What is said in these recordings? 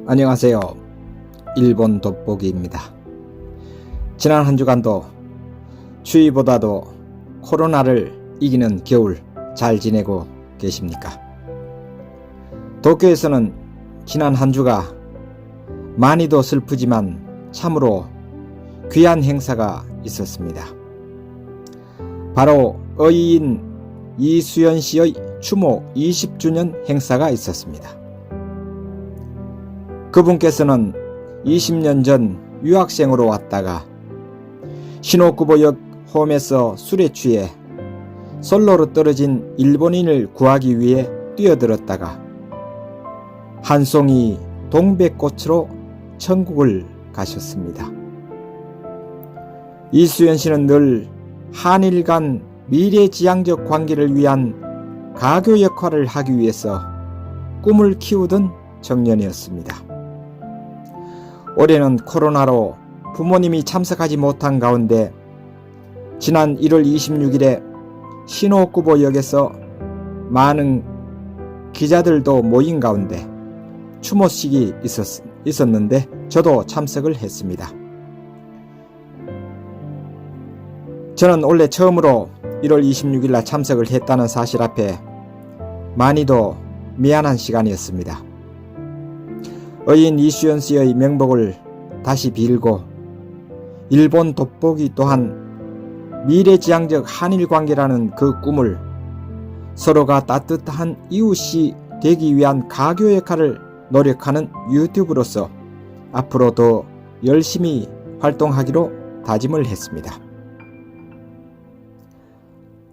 안녕하세요. 일본 돋보기입니다. 지난 한 주간도 추위보다도 코로나를 이기는 겨울 잘 지내고 계십니까? 도쿄에서는 지난 한 주가 많이도 슬프지만 참으로 귀한 행사가 있었습니다. 바로 어이인 이수연 씨의 추모 20주년 행사가 있었습니다. 그분께서는 20년 전 유학생으로 왔다가 시노쿠보역 홈에서 술에 취해 선로로 떨어진 일본인을 구하기 위해 뛰어들었다가 한 송이 동백꽃으로 천국을 가셨습니다. 이수연 씨는 늘 한일 간 미래지향적 관계를 위한 가교 역할을 하기 위해서 꿈을 키우던 청년이었습니다. 올해는 코로나로 부모님이 참석하지 못한 가운데 지난 1월 26일에 시노쿠보역에서 많은 기자들도 모인 가운데 추모식이 있었는데 저도 참석을 했습니다. 저는 원래 처음으로 1월 26일 날 참석을 했다는 사실 앞에 많이도 미안한 시간이었습니다. 어인 이수연 씨의 명복을 다시 빌고 일본 돋보기 또한 미래지향적 한일관계라는 그 꿈을 서로가 따뜻한 이웃이 되기 위한 가교 역할을 노력하는 유튜브로서 앞으로 더 열심히 활동하기로 다짐을 했습니다.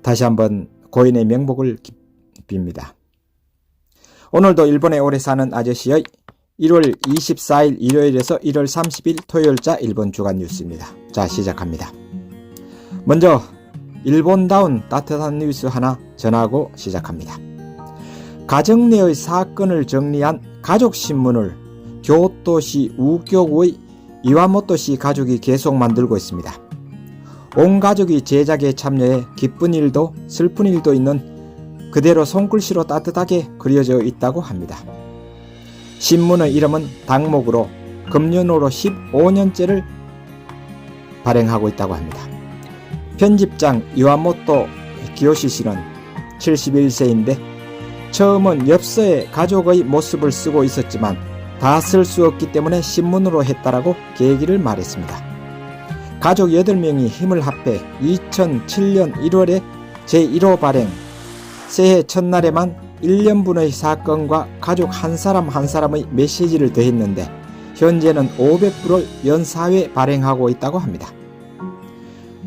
다시 한번 고인의 명복을 빕니다. 오늘도 일본에 오래 사는 아저씨의 1월 24일 일요일에서 1월 30일 토요일자 일본 주간 뉴스입니다. 자, 시작합니다. 먼저 일본다운 따뜻한 뉴스 하나 전하고 시작합니다. 가정 내의 사건을 정리한 가족신문을 교토시 우교구의 이와모토시 가족이 계속 만들고 있습니다. 온 가족이 제작에 참여해 기쁜 일도 슬픈 일도 있는 그대로 손글씨로 따뜻하게 그려져 있다고 합니다. 신문의 이름은 당목으로 금년호로 15년째를 발행하고 있다고 합니다. 편집장 이와모토 기요시 씨는 71세인데 처음은 엽서에 가족의 모습을 쓰고 있었지만 다 쓸 수 없기 때문에 신문으로 했다라고 계기를 말했습니다. 가족 8명이 힘을 합해 2007년 1월에 제1호 발행, 새해 첫날에만 1년분의 사건과 가족 한 사람 한 사람의 메시지를 더했는데 현재는 500부를 연 4회 발행하고 있다고 합니다.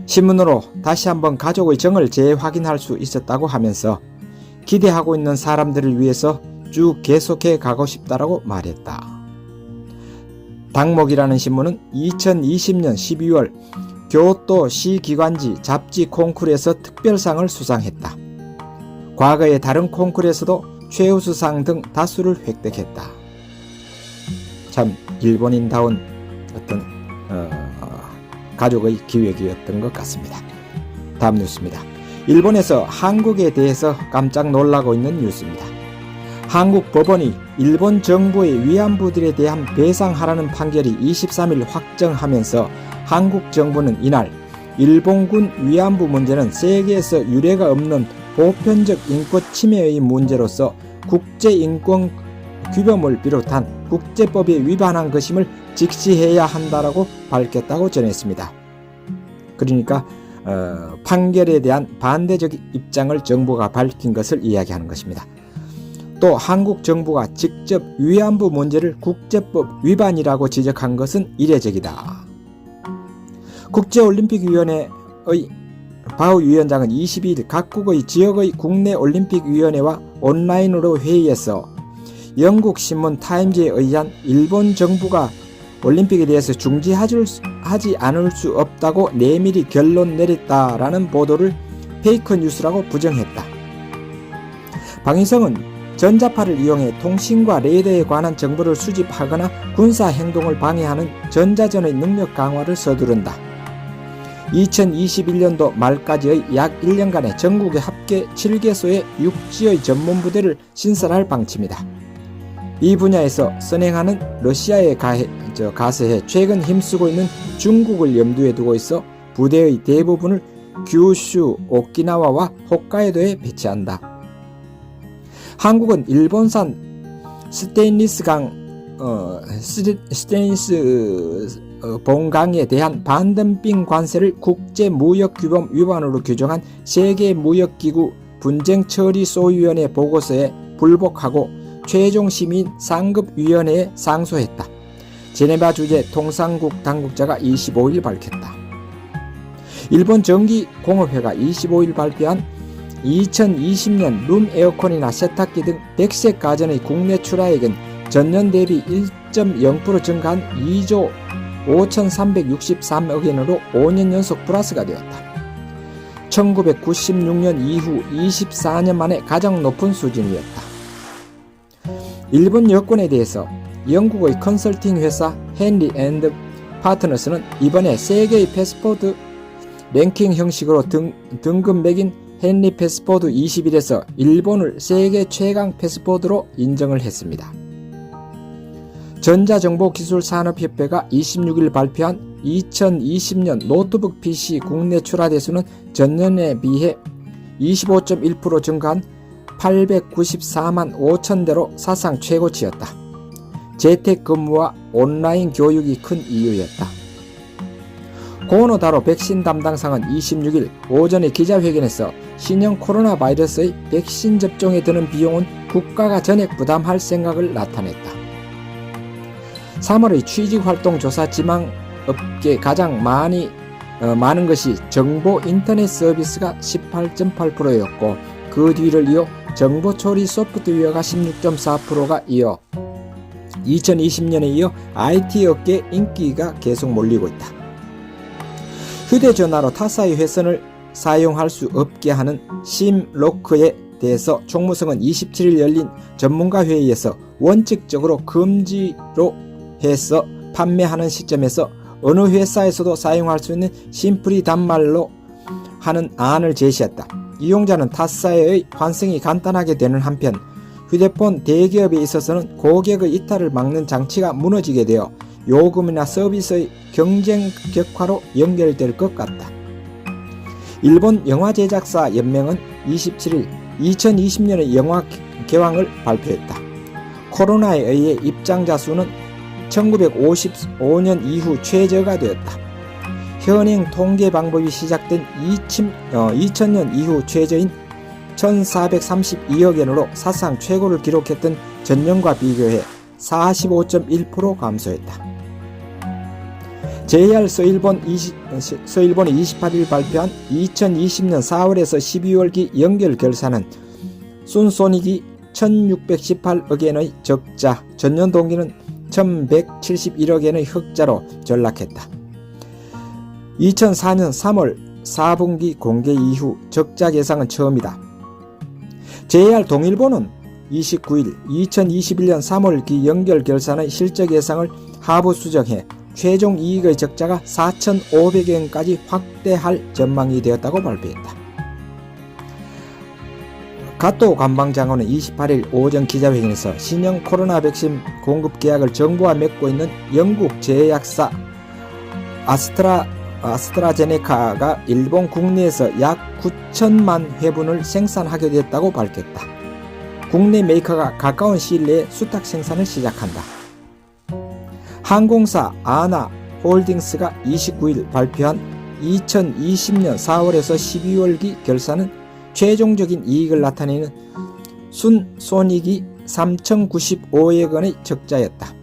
신문으로 다시 한번 가족의 정을 재확인할 수 있었다고 하면서 기대하고 있는 사람들을 위해서 쭉 계속해 가고 싶다라고 말했다. 당목이라는 신문은 2020년 12월 교토 시기관지 잡지 콩쿠르에서 특별상을 수상했다. 과거의 다른 콩쿠르에서도 최우수상 등 다수를 획득했다. 참 일본인다운 어떤 가족의 기획이었던 것 같습니다. 다음 뉴스입니다. 일본에서 한국에 대해서 깜짝 놀라고 있는 뉴스입니다. 한국 법원이 일본 정부의 위안부들에 대한 배상하라는 판결이 23일 확정하면서 한국 정부는 이날 일본군 위안부 문제는 세계에서 유례가 없는 보편적 인권 침해의 문제로서 국제인권 규범을 비롯한 국제법에 위반한 것임을 직시해야 한다라고 밝혔다고 전했습니다. 그러니까 판결에 대한 반대적 입장을 정부가 밝힌 것을 이야기하는 것입니다. 또 한국 정부가 직접 위안부 문제를 국제법 위반이라고 지적한 것은 이례적이다. 국제올림픽위원회의 바우 위원장은 22일 각국의 지역의 국내 올림픽위원회와 온라인으로 회의에서 영국 신문 타임즈에 의한 일본 정부가 올림픽에 대해서 중지하지 않을 수 없다고 내밀히 결론 내렸다라는 보도를 페이크 뉴스라고 부정했다. 방위성은 전자파를 이용해 통신과 레이더에 관한 정보를 수집하거나 군사 행동을 방해하는 전자전의 능력 강화를 서두른다. 2021년도 말까지의 약 1년간의 전국의 합계 7개소의 육지의 전문부대를 신설할 방침이다. 이 분야에서 선행하는 러시아에 가세해 최근 힘쓰고 있는 중국을 염두에 두고 있어 부대의 대부분을 규슈, 오키나와와 홋카이도에 배치한다. 한국은 일본산 스테인리스 본강에 대한 반덤핑 관세를 국제무역규범 위반으로 규정한 세계무역기구 분쟁처리소위원회 보고서에 불복하고 최종 심의인 상급위원회에 상소했다. 제네바 주재 통상국 당국자가 25일 밝혔다. 일본 전기공업회가 25일 발표한 2020년 룸 에어컨이나 세탁기 등 백색 가전의 국내 출하액은 전년 대비 1.0% 증가한 2조 5,363억 원으로 5년 연속 플러스가 되었다. 1996년 이후 24년 만에 가장 높은 수준이었다. 일본 여권에 대해서 영국의 컨설팅 회사 헨리 앤드 파트너스는 이번에 세계의 패스포드 랭킹 형식으로 등급 매긴 헨리 패스포드 21에서 일본을 세계 최강 패스포드로 인정을 했습니다. 전자정보기술산업협회가 26일 발표한 2020년 노트북 PC 국내 출하 대수는 전년에 비해 25.1% 증가한 894만 5천 대로 사상 최고치였다. 재택근무와 온라인 교육이 큰 이유였다. 고노 다로 백신 담당상은 26일 오전에 기자회견에서 신형 코로나 바이러스의 백신 접종에 드는 비용은 국가가 전액 부담할 생각을 나타냈다. 3월의 취직활동 조사 지망업계 가장 많은 것이 정보 인터넷 서비스가 18.8%였고 그 뒤를 이어 정보처리 소프트웨어가 16.4%가 이어 2020년에 이어 IT 업계 인기가 계속 몰리고 있다. 휴대전화로 타사의 회선을 사용할 수 없게 하는 심로크에 대해서 총무성은 27일 열린 전문가 회의에서 원칙적으로 금지로 해서 판매하는 시점에서 어느 회사에서도 사용할 수 있는 심플이 단말로 하는 안을 제시했다. 이용자는 타사의 환승이 간단하게 되는 한편 휴대폰 대기업에 있어서는 고객의 이탈을 막는 장치가 무너지게 되어 요금이나 서비스의 경쟁 격화로 연결될 것 같다. 일본 영화제작사 연맹은 27일 2020년의 영화 개황을 발표했다. 코로나에 의해 입장자 수는 1955년 이후 최저가 되었다. 현행 통계 방법이 시작된 2000년 이후 최저인 1432억 원으로 사상 최고를 기록했던 전년과 비교해 45.1% 감소했다. JR 서일본이 28일 발표한 2020년 4월에서 12월기 연결 결산은 순손익이 1618억 원의 적자, 전년 동기는 1171억 원의 흑자로 전락했다. 2004년 3월 4분기 공개 이후 적자 계상은 처음이다. JR 동일본은 29일 2021년 3월기 연결 결산의 실적 예상을 하부 수정해 최종 이익의 적자가 4,500원까지 확대할 전망이 되었다고 발표했다. 가토 관방장관은 28일 오전 기자회견에서 신형 코로나 백신 공급 계약을 정부와 맺고 있는 영국 제약사 아스트라제네카가 일본 국내에서 약 9천만 회분을 생산하게 됐다고 밝혔다. 국내 메이커가 가까운 시일 내에 수탁 생산을 시작한다. 항공사 아나 홀딩스가 29일 발표한 2020년 4월에서 12월기 결산은 최종적인 이익을 나타내는 순손익이 3,095억 원의 적자였다.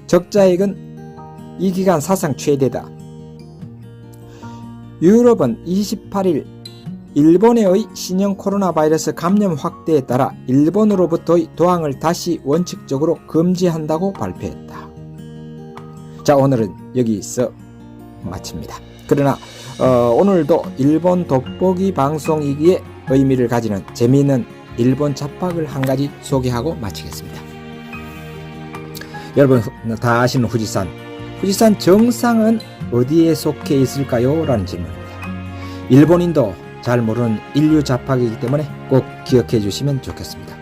적자액은 이 기간 사상 최대다. 유럽은 28일 일본의 신형 코로나 바이러스 감염 확대에 따라 일본으로부터의 도항을 다시 원칙적으로 금지한다고 발표했다. 자, 오늘은 여기서 마칩니다. 그러나 오늘도 일본 돋보기 방송이기에 의미를 가지는 재미있는 일본 잡학을 한 가지 소개하고 마치겠습니다. 여러분 다 아시는 후지산 정상은 어디에 속해 있을까요? 라는 질문입니다. 일본인도 잘 모르는 인류 잡학이기 때문에 꼭 기억해 주시면 좋겠습니다.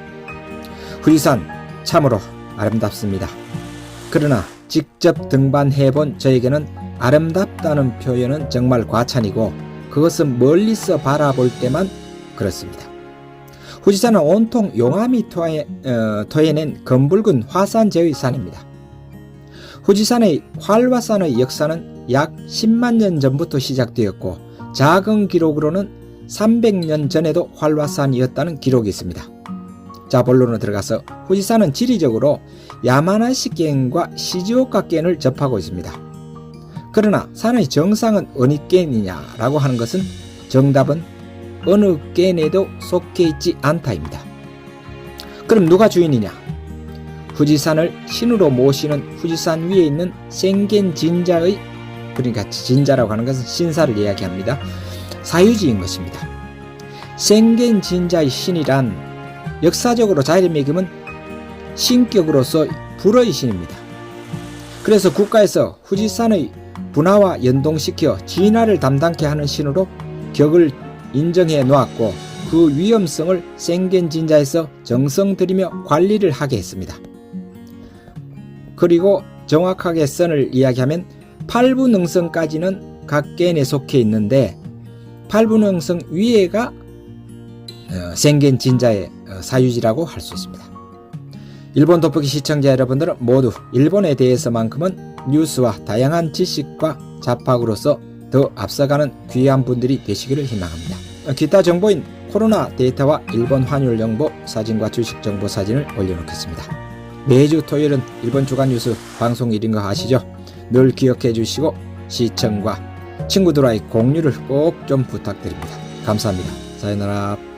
후지산 참으로 아름답습니다. 그러나 직접 등반해본 저에게는 아름답다는 표현은 정말 과찬이고 그것은 멀리서 바라볼 때만 그렇습니다. 후지산은 온통 용암이 토해낸 검붉은 화산재의 산입니다. 후지산의 활화산의 역사는 약 10만 년 전부터 시작되었고 작은 기록으로는 300년 전에도 활화산이었다는 기록이 있습니다. 자, 본론으로 들어가서 후지산은 지리적으로 야마나시県과 시즈오카縣을 접하고 있습니다. 그러나 산의 정상은 어느 縣이냐라고 하는 것은 정답은 어느 縣에도 속해 있지 않다입니다. 그럼 누가 주인이냐? 후지산을 신으로 모시는 후지산 위에 있는 생겐 진자의, 그러니까 진자라고 하는 것은 신사를 이야기합니다. 사유지인 것입니다. 생겐 진자의 신이란 역사적으로 자리매김은 신격으로서 불의 신입니다. 그래서 국가에서 후지산의 분화와 연동시켜 진화를 담당케 하는 신으로 격을 인정해 놓았고 그 위험성을 생겐 진자에서 정성 들이며 관리를 하게 했습니다. 그리고 정확하게 선을 이야기하면 팔부능성까지는 각 縣에 속해 있는데 팔부능성 위에가 생겐 진자의 사유지라고 할 수 있습니다. 일본 돋보기 시청자 여러분들은 모두 일본에 대해서만큼은 뉴스와 다양한 지식과 잡학으로서 더 앞서가는 귀한 분들이 되시기를 희망합니다. 기타 정보인 코로나 데이터와 일본 환율 정보 사진과 주식 정보 사진을 올려놓겠습니다. 매주 토요일은 일본 주간 뉴스 방송일인 거 아시죠? 늘 기억해 주시고 시청과 친구들과의 공유를 꼭 좀 부탁드립니다. 감사합니다. 사요나라.